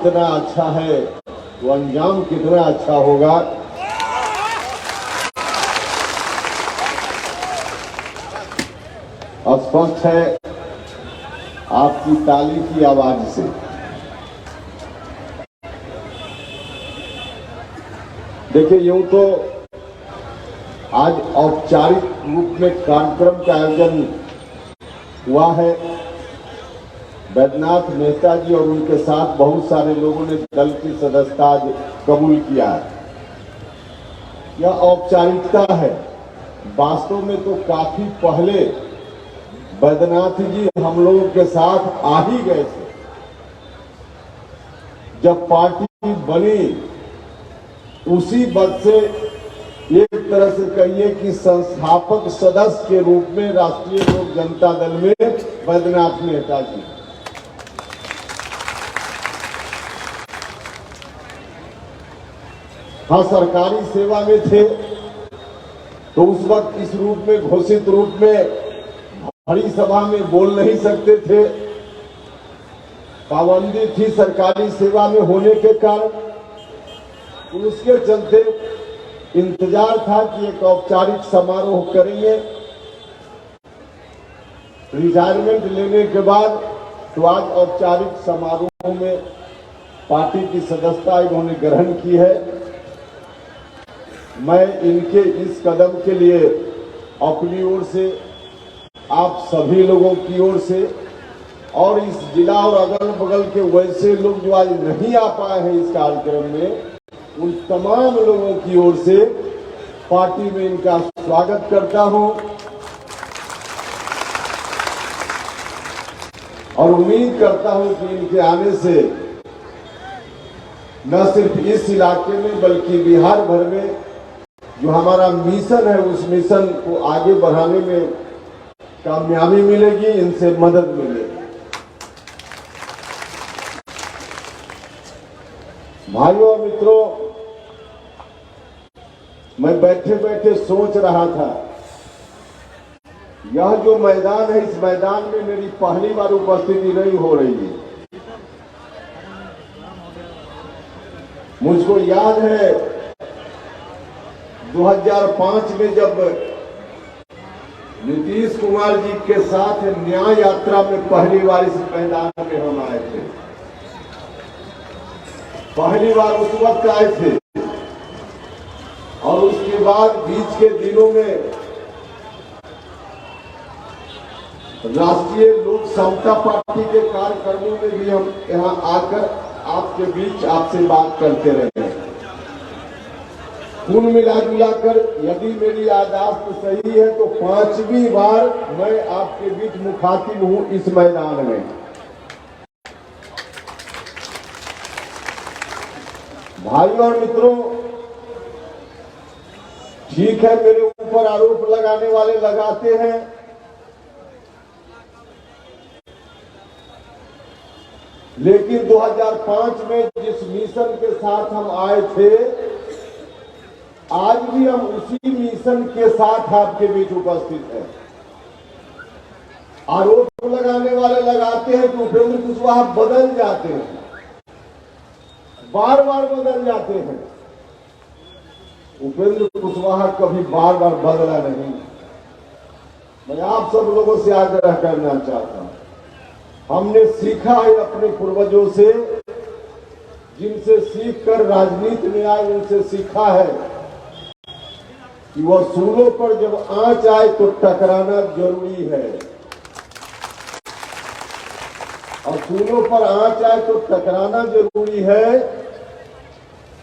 जितना अच्छा है तो अंजाम कितना अच्छा होगा। स्पष्ट है आपकी ताली की आवाज से। देखिए, यूं तो आज औपचारिक रूप में कार्यक्रम का आयोजन हुआ है। वैद्यनाथ मेहता जी और उनके साथ बहुत सारे लोगों ने दल की सदस्यता कबूल किया है। यह औपचारिकता है। वास्तव में तो काफी पहले वैद्यनाथ जी हम लोगों के साथ आ ही गए थे। जब पार्टी बनी उसी वक्त से एक तरह से कहिए कि संस्थापक सदस्य के रूप में राष्ट्रीय लोक जनता दल में वैद्यनाथ मेहता जी। हाँ, सरकारी सेवा में थे तो उस वक्त इस रूप में, घोषित रूप में बड़ी सभा में बोल नहीं सकते थे। पाबंदी थी सरकारी सेवा में होने के कारण। उसके चलते इंतजार था कि एक औपचारिक समारोह करेंगे। रिटायरमेंट लेने के बाद तो आज औपचारिक समारोह में पार्टी की सदस्यता इन्होंने ग्रहण की है। मैं इनके इस कदम के लिए अपनी ओर से, आप सभी लोगों की ओर से और इस जिला और अगल बगल के वैसे लोग जो आज नहीं आ पाए हैं इस कार्यक्रम में, उन तमाम लोगों की ओर से पार्टी में इनका स्वागत करता हूं और उम्मीद करता हूं कि इनके आने से न सिर्फ इस इलाके में बल्कि बिहार भर में जो हमारा मिशन है उस मिशन को आगे बढ़ाने में कामयाबी मिलेगी, इनसे मदद मिलेगी। भाइयों और मित्रों, मैं बैठे बैठे सोच रहा था, यह जो मैदान है, इस मैदान में मेरी पहली बार उपस्थिति नहीं हो रही है। मुझको याद है 2005 में जब नीतीश कुमार जी के साथ न्याय यात्रा में पहली बार इस मैदान में हम आए थे। पहली बार उस वक्त आए थे और उसके बाद बीच के दिनों में राष्ट्रीय लोक समता पार्टी के कार्यक्रमों में भी हम यहाँ आकर आपके बीच आपसे बात करते रहे। कुल मिला जुलाकर यदि मेरी याददाश्त सही है तो 5वीं बार मैं आपके बीच मुखातिब हूं इस मैदान में। भाइयों और मित्रों, ठीक है, मेरे ऊपर आरोप लगाने वाले लगाते हैं, लेकिन 2005 में जिस मिशन के साथ हम आए थे, आज भी हम उसी मिशन के साथ आपके बीच उपस्थित हैं। आरोप लगाने वाले लगाते हैं कि उपेंद्र कुशवाहा बदल जाते हैं, बार बार बदल जाते हैं। उपेंद्र कुशवाहा कभी बार बार बदला नहीं। मैं आप सब लोगों से आग्रह करना चाहता हूं, हमने सीखा है अपने पूर्वजों से, जिनसे सीख कर राजनीति में आए उनसे सीखा है कि वह सूलों पर जब आंच आए तो टकराना जरूरी है, और सूलों पर आंच आए तो टकराना जरूरी है।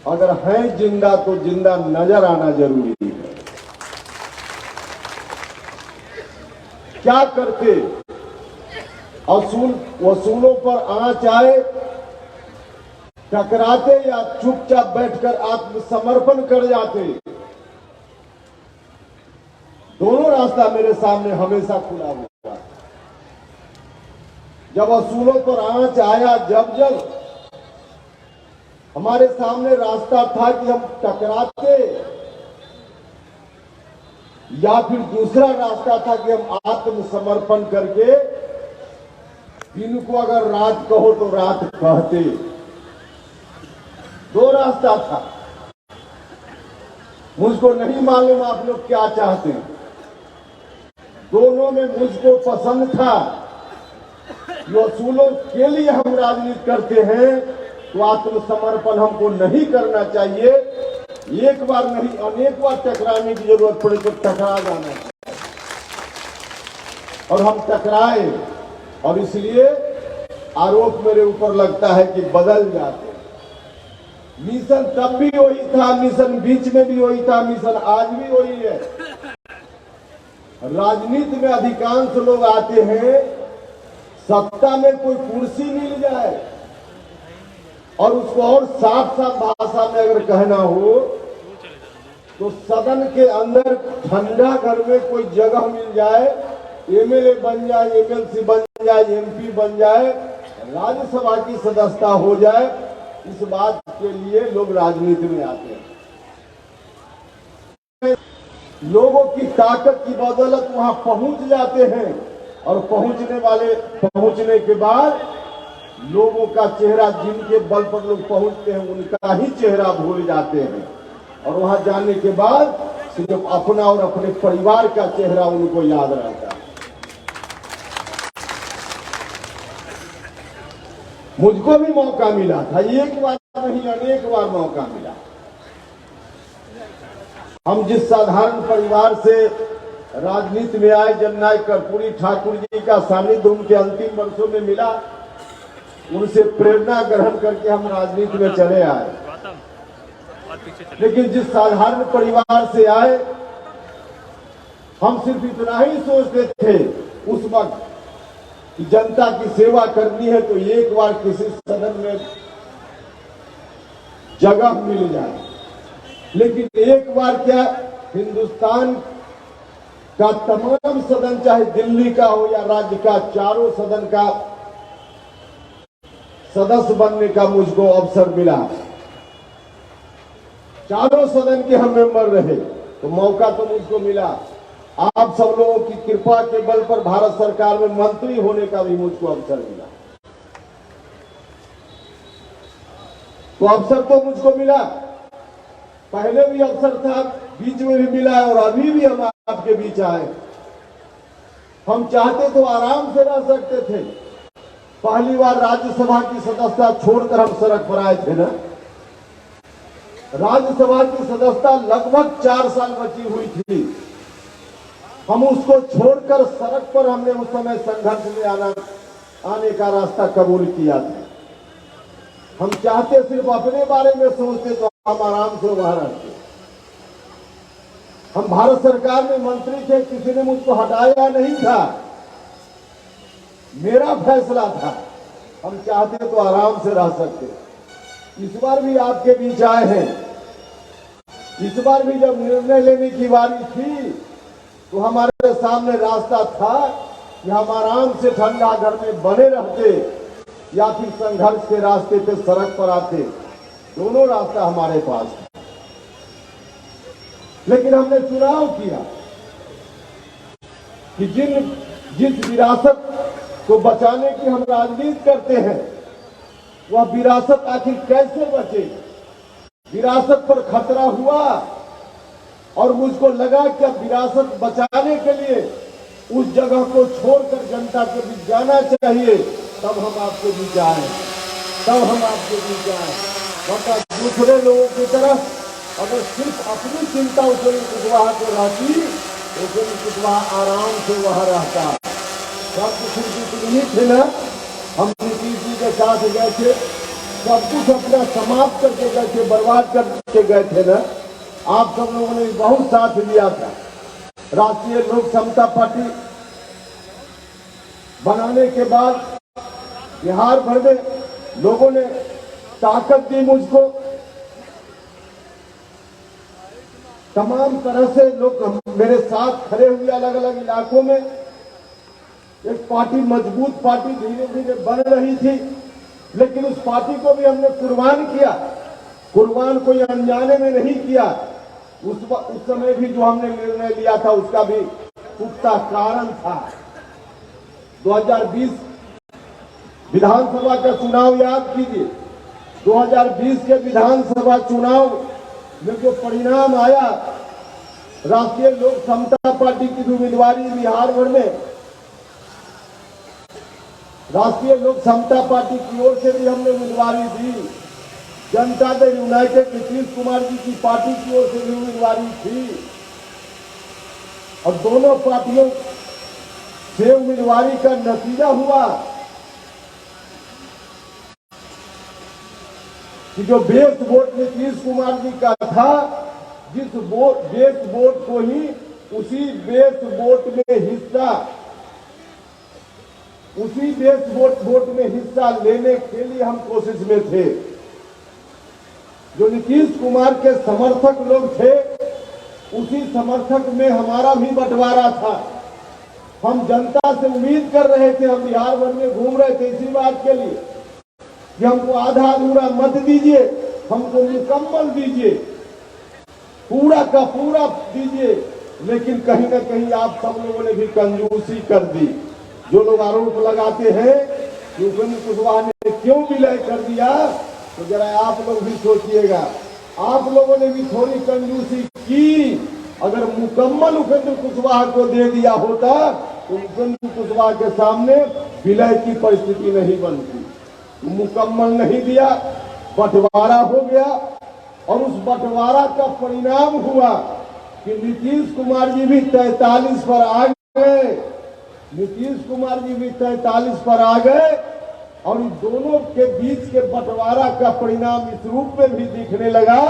अगर है जिंदा तो जिंदा नजर आना जरूरी है। क्या करते? वसूलों पर आंच आए, टकराते या चुपचाप बैठकर आत्मसमर्पण कर जाते? दोनों रास्ता मेरे सामने हमेशा खुला हुआ। जब वसूलों पर आंच आया, जब हमारे सामने रास्ता था कि हम टकराते, या फिर दूसरा रास्ता था कि हम आत्मसमर्पण करके दिन को अगर रात कहो तो रात कहते। दो रास्ता था। मुझको नहीं मालूम आप लोग क्या चाहते हैं। दोनों में मुझको पसंद था कि असूलों के लिए हम राजनीति करते हैं तो आत्मसमर्पण हमको नहीं करना चाहिए। एक बार नहीं अनेक बार टकराने की जरूरत पड़े तो टकरा जाना चाहिए, और हम टकराए, और इसलिए आरोप मेरे ऊपर लगता है कि बदल जाते। मिशन तब भी वही था, मिशन बीच में भी वही था, मिशन आज भी वही है। राजनीति में अधिकांश लोग आते हैं सत्ता में कोई कुर्सी मिल जाए, और उसको और साफ साफ भाषा में अगर कहना हो तो सदन के अंदर ठंडा घर में कोई जगह मिल जाए, एमएलए बन जाए, एमएलसी बन जाए, एमपी बन जाए, राज्यसभा की सदस्यता हो जाए, इस बात के लिए लोग राजनीति में आते हैं। लोगों की ताकत की बदौलत वहां पहुंच जाते हैं, और पहुंचने के बाद लोगों का चेहरा, जिनके बल पर लोग पहुंचते हैं उनका ही चेहरा भूल जाते हैं, और वहां जाने के बाद सिर्फ अपना और अपने परिवार का चेहरा उनको याद रहता है। मुझको भी मौका मिला था, एक बार नहीं अनेक बार मौका मिला। हम जिस साधारण परिवार से राजनीति में आए, जननायक कर्पूरी ठाकुर जी का सानिध्य उनके अंतिम वर्षों में मिला, उनसे प्रेरणा ग्रहण करके हम राजनीति में चले आए। लेकिन जिस साधारण परिवार से आए, हम सिर्फ इतना ही सोचते थे उस वक्त कि जनता की सेवा करनी है तो एक बार किसी सदन में जगह मिल जाए। लेकिन एक बार क्या, हिंदुस्तान का तमाम सदन, चाहे दिल्ली का हो या राज्य का, चारों सदन का सदस्य बनने का मुझको अवसर मिला। चारों सदन के हम मेंबर रहे तो मौका तो मुझको मिला। आप सब लोगों की कृपा के बल पर भारत सरकार में मंत्री होने का भी मुझको अवसर मिला। तो अवसर तो मुझको मिला, पहले भी अवसर था, बीच में भी मिला, और अभी भी हम आपके बीच आए। हम चाहते तो आराम से रह सकते थे। पहली बार राज्यसभा की सदस्यता छोड़कर हम सड़क पर आए थे ना। राज्यसभा की सदस्यता लगभग 4 साल बची हुई थी। हम उसको छोड़कर सड़क पर हमने उस समय संघर्ष में आने का रास्ता कबूल किया था। हम चाहते सिर्फ अपने बारे में सोचते तो हम आराम से वहां रहते। हम भारत सरकार में मंत्री थे, किसी ने मुझको हटाया नहीं था, मेरा फैसला था। हम चाहते तो आराम से रह सकते। इस बार भी आपके बीच आए हैं। इस बार भी जब निर्णय लेने की बारी थी तो हमारे सामने रास्ता था कि हम आराम से ठंडा घर में बने रहते या फिर संघर्ष के रास्ते पे सड़क पर आते। दोनों रास्ता हमारे पास था। लेकिन हमने चुनाव किया कि जिस विरासत को बचाने की हम राजनीति करते हैं, वह विरासत आखिर कैसे बचे। विरासत पर खतरा हुआ और मुझको लगा कि अब विरासत बचाने के लिए उस जगह को छोड़कर जनता के बीच जाना चाहिए। तब हम आपके बीच आए, वरना दूसरे लोगों की तरफ अगर सिर्फ अपनी चिंता उसे कुशवाहा को रहती तो फिर कुशवाहा आराम से वहां रहता। सब कुछ नहीं थे ना, हम नीतीश जी के साथ गए थे, सब कुछ अपना समाप्त करके गए थे, बर्बाद करके गए थे ना। आप सब लोगों ने बहुत साथ दिया था। राष्ट्रीय लोक समता पार्टी बनाने के बाद बिहार भर में लोगों ने ताकत दी मुझको। तमाम तरह से लोग मेरे साथ खड़े हुए अलग अलग इलाकों में। एक पार्टी, मजबूत पार्टी धीरे धीरे बन रही थी, लेकिन उस पार्टी को भी हमने कुर्बान किया। कुर्बान कोई अनजाने में नहीं किया। उस समय भी जो हमने निर्णय लिया था उसका भी पुख्ता कारण था। 2020 विधानसभा का चुनाव याद कीजिए। 2020 के विधानसभा चुनाव में जो परिणाम आया, राष्ट्रीय लोक समता पार्टी की उम्मीदवारी बिहार भर में, राष्ट्रीय लोक समता पार्टी की ओर से भी हमने उम्मीदवारी दी, जनता दल यूनाइटेड नीतीश कुमार जी की पार्टी की ओर से भी उम्मीदवारी थी, और दोनों पार्टियों से उम्मीदवारी का नतीजा हुआ कि जो बेस वोट नीतीश कुमार जी का था, जिस बेस वोट को ही उसी बेस वोट में हिस्सा, उसी बेस वोट में हिस्सा लेने के लिए हम कोशिश में थे। जो नीतीश कुमार के समर्थक लोग थे, उसी समर्थक में हमारा भी बंटवारा था। हम जनता से उम्मीद कर रहे थे, हम बिहार भर में घूम रहे थे इसी बात के लिए कि हमको आधा अधूरा मत दीजिए, हमको मुकम्मल दीजिए, पूरा का पूरा दीजिए। लेकिन कहीं ना कहीं आप सब लोगों ने भी कंजूसी कर दी। जो लोग आरोप लगाते हैं कि उपेंद्र कुशवाहा ने क्यों विलय कर दिया, तो जरा आप लोग भी सोचिएगा, आप लोगों ने भी थोड़ी कंजूसी की। अगर मुकम्मल उपेंद्र कुशवाहा को दे दिया होता तो उपेंद्र कुशवाहा के सामने विलय की परिस्थिति नहीं बनती। मुकम्मल नहीं दिया, बंटवारा हो गया, और उस बंटवारा का परिणाम हुआ कि नीतीश कुमार जी भी 43 पर आ गए, नीतीश कुमार जी भी 43 पर आ गए, और इन दोनों के बीच के बंटवारा का परिणाम इस रूप में भी दिखने लगा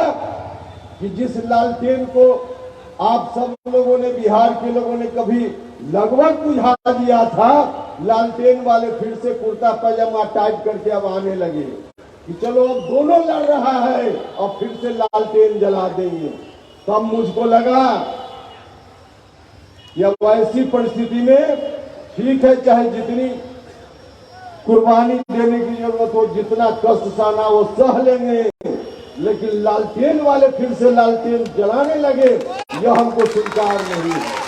कि जिस लालटेन को आप सब लोगों ने, बिहार के लोगों ने कभी लगभग बुझा दिया था, लालटेन वाले फिर से कुर्ता पैजामा टाइट करके अब आने लगे कि चलो अब दोनों लड़ रहा है और फिर से लालटेन जला देंगे। तब मुझको लगा कि अब ऐसी परिस्थिति में ठीक है, चाहे जितनी कुर्बानी देने की जरूरत हो, जितना कष्ट सहना वो सह लेंगे, लेकिन लालटेन वाले फिर से लालटेन जलाने लगे, यह हमको स्वीकार नहीं है।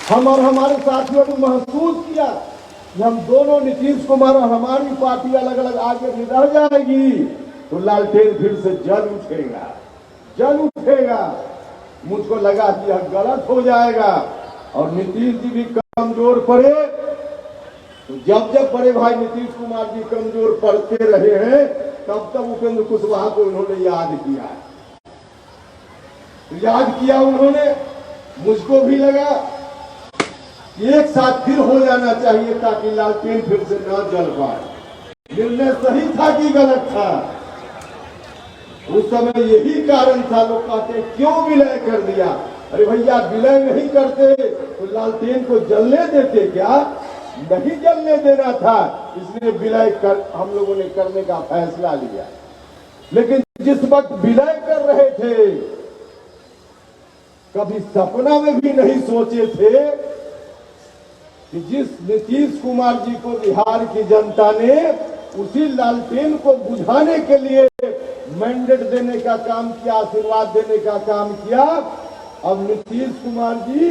हम और हमारे साथियों ने महसूस किया कि हम दोनों, नीतीश कुमार और हमारी पार्टी अलग अलग आगे भी रह जाएगी तो लालटेन फिर से जल उठेगा, जल उठेगा। मुझको लगा कि यह गलत हो जाएगा और नीतीश जी भी कमजोर पड़े। तो जब जब बड़े भाई नीतीश कुमार जी कमजोर पड़ते रहे हैं, तब तब उपेंद्र कुशवाहा को उन्होंने याद किया, याद किया उन्होंने। मुझको भी लगा एक साथ फिर हो जाना चाहिए ताकि लालटेन फिर से न जल पाए। निर्णय सही था कि गलत था, उस समय यही कारण था। लोग कहते क्यों विलय कर दिया? अरे भैया, विलय नहीं करते तो लालटेन को जलने देते क्या? नहीं जलने देना था, इसलिए विलय कर हम लोगों ने करने का फैसला लिया। लेकिन जिस वक्त विलय कर रहे थे, कभी सपना में भी नहीं सोचे थे कि जिस नीतीश कुमार जी को बिहार की जनता ने उसी लालटेन को बुझाने के लिए मैंडेट देने का काम किया, आशीर्वाद देने का काम किया, अब नीतीश कुमार जी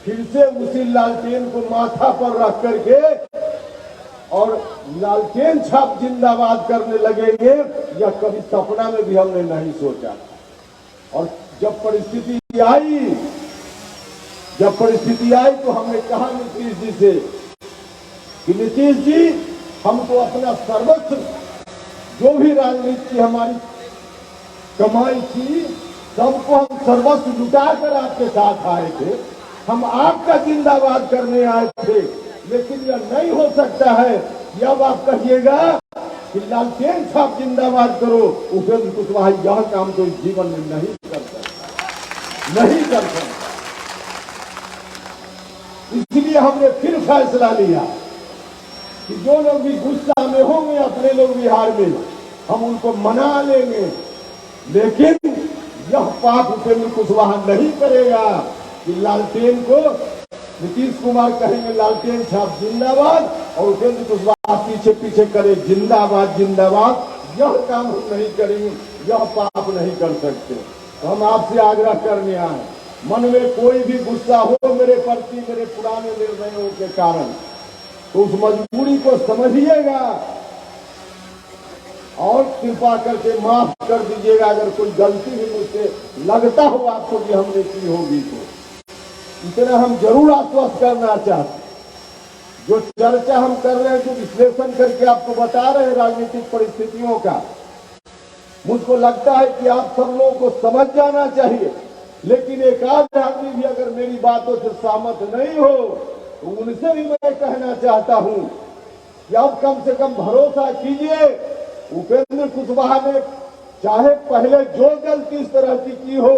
फिर से उसी लालटेन को माथा पर रख करके और लालटेन छाप जिंदाबाद करने लगेंगे, यह कभी सपना में भी हमने नहीं सोचा। और जब परिस्थिति आई तो हमने कहा नीतीश जी से कि नीतीश जी, हमको अपना सर्वस्व, जो भी राजनीति की हमारी कमाई थी, सबको हम सर्वस्व जुटाकर आपके साथ आए थे, हम आपका जिंदाबाद करने आए थे। लेकिन यह नहीं हो सकता है कि अब आप कहिएगा कि लालटेन छाप जिंदाबाद करो। उपेंद्र कुशवाहा यह काम तो इस जीवन में नहीं कर सकता, नहीं कर सकता। इसलिए हमने फिर फैसला लिया कि जो लोग भी गुस्सा में होंगे अपने लोग बिहार में, हम उनको मना लेंगे, लेकिन यह पाप उपेंद्र कुशवाहा नहीं करेगा कि लालटेन को नीतीश कुमार कहेंगे लालटेन छाप जिंदाबाद और उपेंद्र कुशवाहा पीछे पीछे करे जिंदाबाद जिंदाबाद। यह काम हम नहीं करेंगे, यह पाप नहीं कर सकते। तो हम आपसे आग्रह करने आए, मन में कोई भी गुस्सा हो मेरे प्रति, मेरे पुराने निर्णयों के कारण, तो उस मजबूरी को समझिएगा और कृपा करके माफ कर दीजिएगा अगर कोई गलती भी मुझसे लगता हो आपको कि हमने की होगी तो। इतना हम जरूर आश्वस्त करना चाहते। जो चर्चा हम कर रहे हैं, जो विश्लेषण करके आपको बता रहे हैं राजनीतिक परिस्थितियों का, मुझको लगता है कि आप सब लोगों को समझ जाना चाहिए। लेकिन एक आध आदमी भी अगर मेरी बातों से सहमत नहीं हो तो उनसे भी मैं कहना चाहता हूं कि आप कम से कम भरोसा कीजिए। उपेंद्र कुशवाहा ने चाहे पहले जो गलती इस तरह की हो,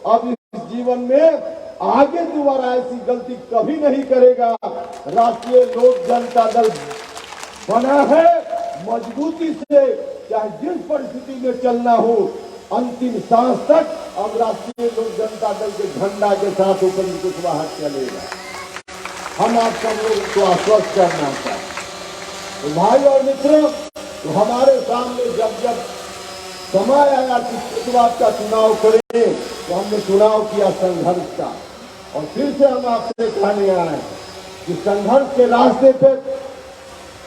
अब इस जीवन में आगे दोबारा ऐसी गलती कभी नहीं करेगा। राष्ट्रीय लोक जनता दल बना है मजबूती से, चाहे जिस परिस्थिति में चलना हो, अंतिम सांस तक अब राष्ट्रीय लोक जनता दल के झंडा के साथ उपेंद्र कुशवाहा चलेगा। हम आप सब लोग को आश्वस्त करना चाहते। तो भाई और मित्रों, तो हमारे सामने जब जब समय आया कि कुशवाहा का चुनाव करें, तो हमने चुनाव किया संघर्ष का। और फिर से हम आपसे कहने आए हैं कि संघर्ष के रास्ते पे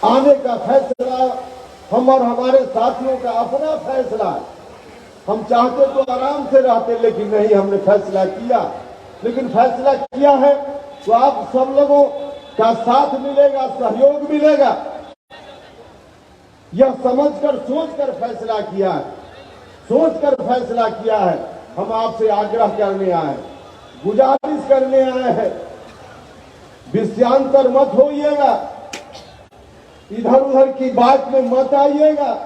आने का फैसला हम और हमारे साथियों का अपना फैसला है। हम चाहते तो आराम से रहते, लेकिन नहीं, हमने फैसला किया। लेकिन फैसला किया है तो आप सब लोगों का साथ मिलेगा, सहयोग मिलेगा, यह समझकर सोचकर फैसला किया है, सोचकर फैसला किया है। हम आपसे आग्रह करने आए हैं, गुजारिश करने आए हैं, विषयांतर मत होइएगा, इधर उधर की बात में मत आइएगा।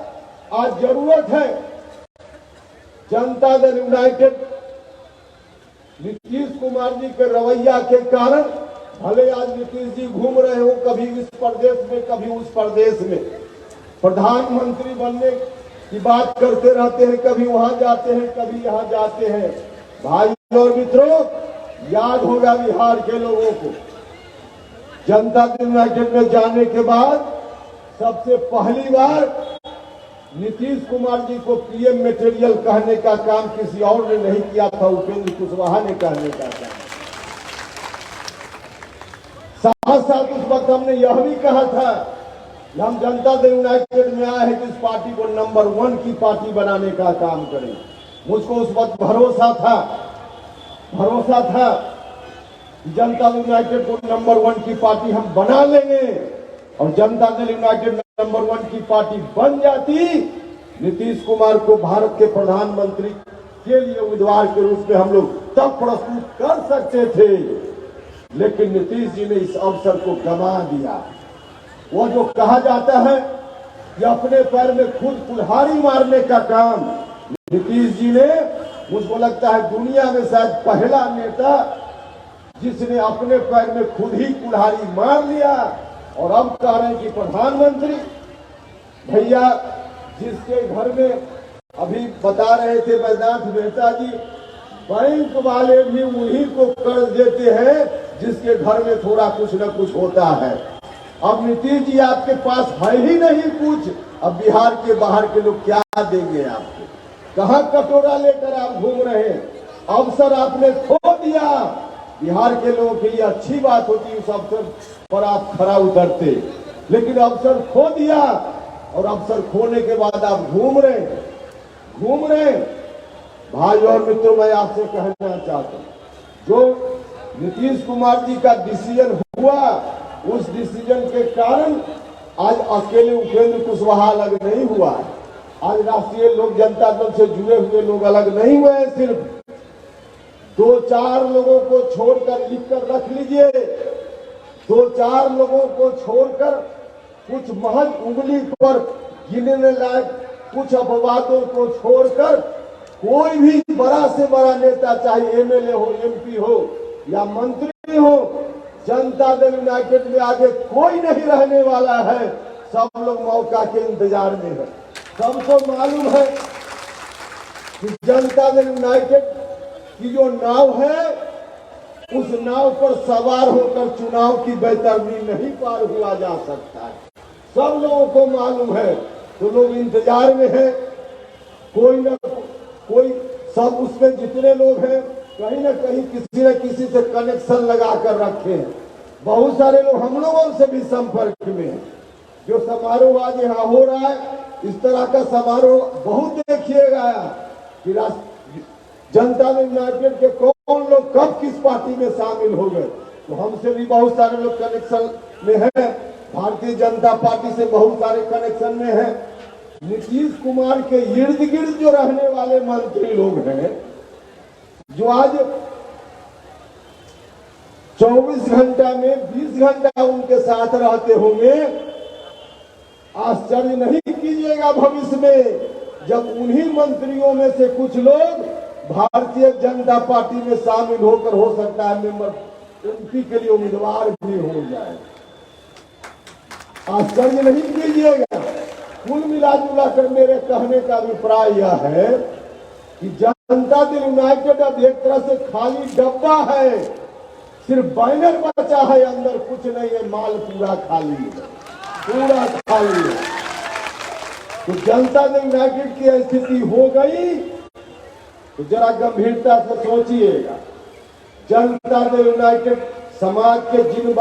आज जरूरत है जनता दल यूनाइटेड नीतीश कुमार जी के रवैया के कारण, भले आज नीतीश जी घूम रहे हो कभी इस प्रदेश में कभी उस प्रदेश में, प्रधानमंत्री बनने की बात करते रहते हैं, कभी वहां जाते हैं कभी यहां जाते हैं। भाई और मित्रों, याद होगा बिहार के लोगों को, जनता दल यूनाइटेड में जाने के बाद सबसे पहली बार नीतीश कुमार जी को पीएम मटेरियल कहने का काम किसी और ने नहीं किया था, उपेंद्र कुशवाहा ने कहने का काम। साथ साथ उस वक्त हमने यह भी कहा था कि हम जनता दल यूनाइटेड में आए हैं कि इस पार्टी को नंबर 1 की पार्टी बनाने का काम करें। मुझको उस वक्त भरोसा था कि जनता दल यूनाइटेड को नंबर 1 की पार्टी हम बना लेंगे, और जनता दल यूनाइटेड नंबर 1 की पार्टी बन जाती, नीतीश कुमार को भारत के प्रधानमंत्री के लिए उम्मीदवार के रूप में हम लोग तब प्रस्तुत कर सकते थे। लेकिन नीतीश जी ने इस अवसर को गंवा दिया। वो जो कहा जाता है कि अपने पैर में खुद कुल्हाड़ी मारने का काम नीतीश जी ने, मुझको लगता है दुनिया में शायद पहला नेता जिसने अपने पैर में खुद ही कुल्हाड़ी मार लिया। और अब कह रहे हैं कि प्रधानमंत्री भैया, जिसके घर में अभी बता रहे थे वैद्यनाथ मेहता जी, बैंक वाले भी उन्हीं को कर्ज देते हैं जिसके घर में थोड़ा कुछ न कुछ होता है। अब नीतीश जी आपके पास है ही नहीं कुछ, अब बिहार के बाहर के लोग क्या देंगे आपको? कहां कटोरा लेकर आप घूम रहे हैं? अवसर आपने खो दिया। बिहार के लोगों के लिए अच्छी बात होती, उस अवसर पर आप खरा उतरते, लेकिन अवसर खो दिया। और अवसर खोने के बाद आप घूम रहे। भाई और मित्रों, मैं आपसे कहना चाहता हूं, जो नीतीश कुमार जी का डिसीजन हुआ, उस डिसीजन के कारण आज अकेले उपेंद्र कुशवाहा अलग नहीं हुआ है। आज राष्ट्रीय लोक जनता दल से जुड़े हुए लोग अलग नहीं हुए हैं। सिर्फ 2-4 लोगों को छोड़कर, लिखकर रख लीजिए, 2-4 लोगों को छोड़कर, कुछ महज उंगली पर गिनने लायक कुछ अपवादों को छोड़कर, कोई भी बड़ा से बड़ा नेता, चाहे एमएलए हो, एमपी हो या मंत्री हो, जनता दल यूनाइटेड में आगे कोई नहीं रहने वाला है। सब लोग मौका के इंतजार में है। सबको मालूम है कि जनता दल यूनाइटेड की जो नाव है, उस नाव पर सवार होकर चुनाव की बैतरनी नहीं पार हुआ जा सकता है। सब लोगों को मालूम है, तो लोग इंतजार में हैं। कोई न कोई, सब उसमें जितने लोग हैं कहीं न कहीं किसी न किसी से कनेक्शन लगा कर रखे हैं। बहुत सारे लोग हम लोगों से भी संपर्क में हैं। जो समारोह आज यहाँ हो रहा है, इस तरह का समारोह बहुत देखिएगा कि जनता दल यूनाइटेड के कौन लोग कब किस पार्टी में शामिल हो गए। तो हमसे भी बहुत सारे लोग कनेक्शन में हैं, भारतीय जनता पार्टी से बहुत सारे कनेक्शन में हैं। नीतीश कुमार के इर्द गिर्द जो रहने वाले मंत्री लोग हैं, जो आज 24 घंटा में 20 घंटा उनके साथ रहते होंगे, आश्चर्य नहीं कीजिएगा भविष्य में जब उन्हीं मंत्रियों में से कुछ लोग भारतीय जनता पार्टी में शामिल होकर हो सकता है मेंबर एमपी के लिए उम्मीदवार भी हो जाए। आश्चर्य नहीं कीजिएगा। कुल मिला जुला कर मेरे कहने का अभिप्राय यह है कि जनता दल यूनाइटेड अब एक तरह से खाली डब्बा है, सिर्फ बैनर बचा है, अंदर कुछ नहीं है, माल पूरा खाली है, पूरा खाली है। तो जनता दल यूनाइटेड की स्थिति हो गई तो जरा गंभीरता से सोचिएगा। जनता दल यूनाइटेड समाज के जिन